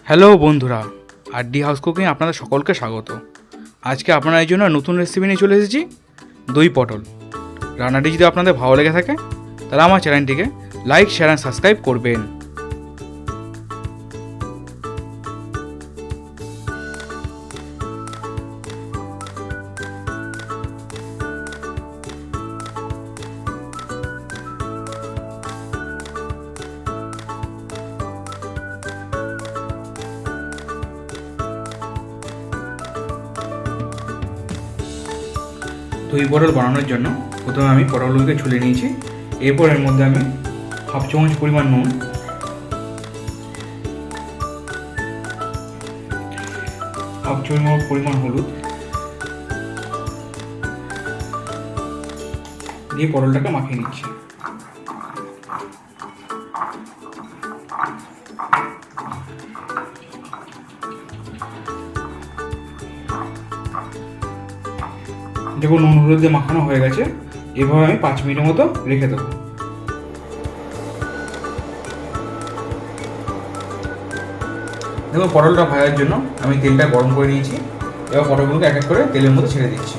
Hello বন্ধুরা, RD house cooking আপনাদের সকলকে স্বাগত। আজকে আপনারা এই জন্য নতুন রেসিপি নিয়ে চলে এসেছি, দই পটল। রান্নাটি যদি আপনাদের ভালো লেগে থাকে তাহলে আমার চ্যানেলটিকে লাইক, শেয়ার অ্যান্ড সাবস্ক্রাইব করবেন। দই পটল বানানোর জন্য প্রথমে আমি পটলগুলোকে ছুলে নিয়েছি। এরপর এর মধ্যে আমি হাফ চামচ পরিমাণ নুন, হাফ চামচ পরিমাণ হলুদ দিয়ে পটলটাকে মাখিয়ে নিচ্ছি। দেখুন নুন হলুদ দিয়ে মাখানো হয়ে গেছে। এভাবে আমি 5 মিনিটের মতো রেখে দেবো। দেখুন পটলটা ভাজার জন্য আমি তেলটা গরম করে নিয়েছি। এবার পটলগুলোকে এক এক করে তেলের মধ্যে ছেড়ে দিচ্ছি।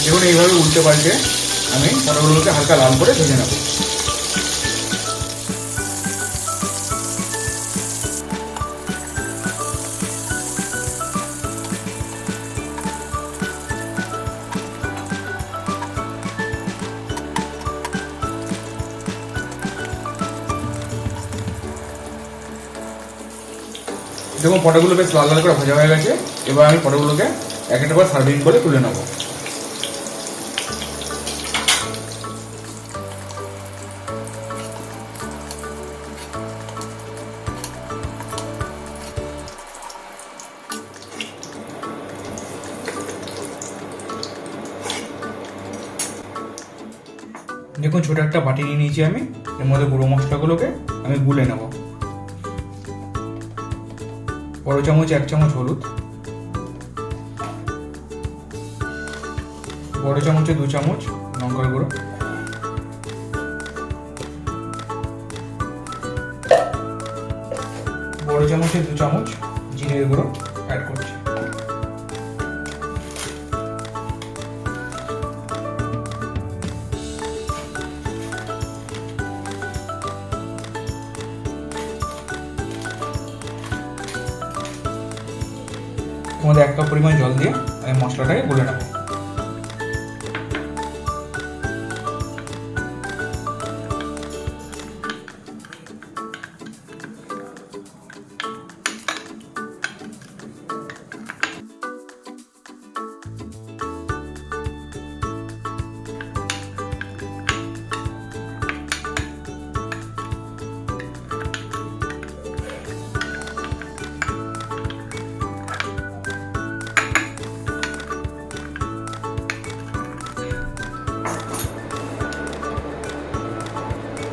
দেখুন এইভাবে উল্টে পাল্টে আমি পটলগুলোকে হালকা লাল করে ভেজে নেব। দেখুন পটলগুলো বেশ লাল লাল করে ভাজা হয়ে গেছে। এবার আমি পটলগুলোকে এক একটা করে সার্ভিং করে তুলে নেব। দেখুন ছোট একটা বাটি নিয়ে নিয়েছি আমি। এর মধ্যে গুঁড়ো মশলাগুলোকে আমি গুলে নেব। বড় চামচ 1 চামচ হলুদ, বড় চামচে 2 চামচ লঙ্কার গুঁড়ো, বড় চামচে 2 চামচ জিরের গুঁড়ো অ্যাড করছি। মধ্যে 1 কাপ পরিমাণ জল দিয়ে আমি মশলাটাকে গুলে নেব।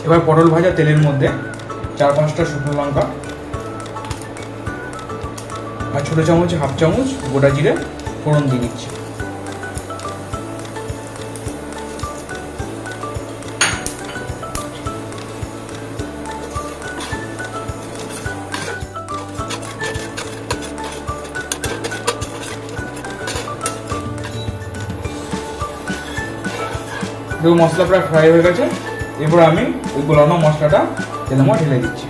এবার পটল ভাজা তেলের মধ্যে 4-5টা শুকনো লঙ্কা আর ছোটো চামচে হাফ চামচ গোটা জিরে ফোড়ন দিয়ে দিচ্ছি। দেখুন মশলা প্রায় ফ্রাই হয়ে গেছে। এরপর আমি ওই গোলানো মশলাটা তেলের মধ্যে ঢেলে দিচ্ছি।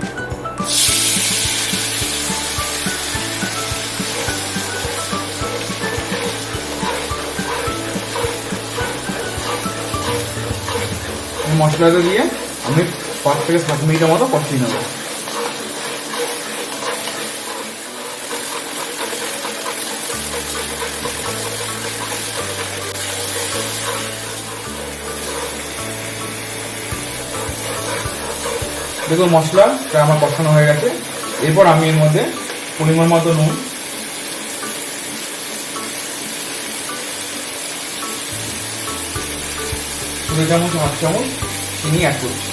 মশলাটা দিয়ে আমি 5 থেকে 7 মিনিটের মতো কষিয়ে নেব। দেখুন মশলাটা আমার কষানো হয়ে গেছে। এরপর আমি এর মধ্যে পরিমাণ মতো নুন, ছোটো চামচ হাফ চামচ চিনি অ্যাড করছি।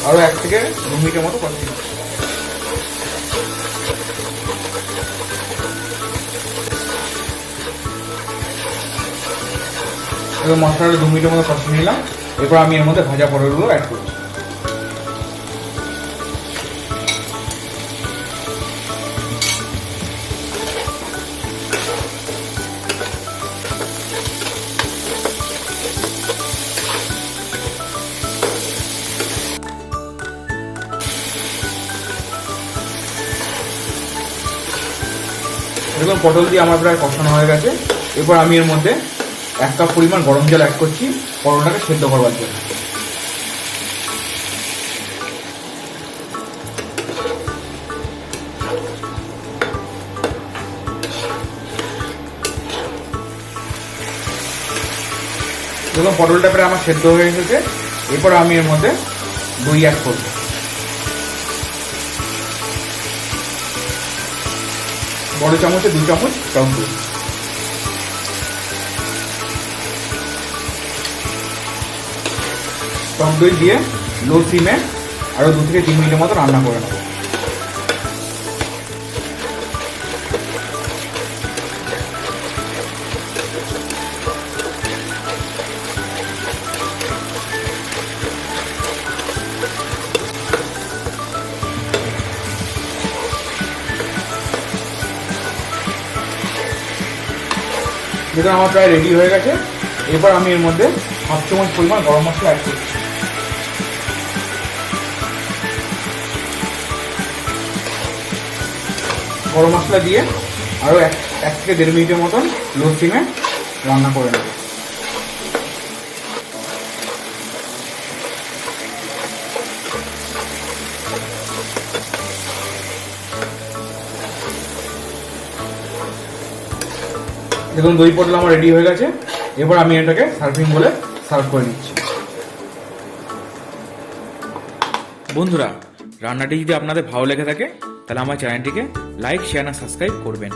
আরও 1 থেকে 2 মিনিটের মতো কষিয়ে নিচ্ছি। এবার মশলাটা 2 মিনিটের মতো কষিয়ে নিলাম। এরপর আমি এর মধ্যে ভাজা পটলগুলো অ্যাড করছি। দেখুন পটল দিয়ে আমার প্রায় কষানো হয়ে গেছে। এরপর আমি এর মধ্যে 1 কাপ পরিমাণ গরম জল অ্যাড করছি পটলটাকে সেদ্ধ করবার জন্য। দেখুন পটলটা প্রায় আমার সেদ্ধ হয়ে এসেছে। এরপর আমি এর মধ্যে দই অ্যাড করব। বড় চামচে 2 চামচ টক দই। টক দই দিয়ে লো সিমে আরও 2 থেকে 3 মিনিটের মতো রান্না করে নেব। দেখুন আমার প্রায় রেডি হয়ে গেছে। এরপর আমি এর মধ্যে হাফ চামচ পরিমাণ গরম মশলা অ্যাড করছি। গরম মশলা দিয়ে আরও 1 থেকে 1.5 মিনিটের মতন লো সিমে রান্না করে নেব। দেখুন দই পটল আমার রেডি হয়ে গেছে। এবার আমি এটাকে সার্ভিং বলে সার্ভ করে নিচ্ছি। বন্ধুরা, রান্নাটি যদি আপনাদের ভালো লেগে থাকে তাহলে আমার চ্যানেলটিকে লাইক, শেয়ার আর সাবস্ক্রাইব করবেন।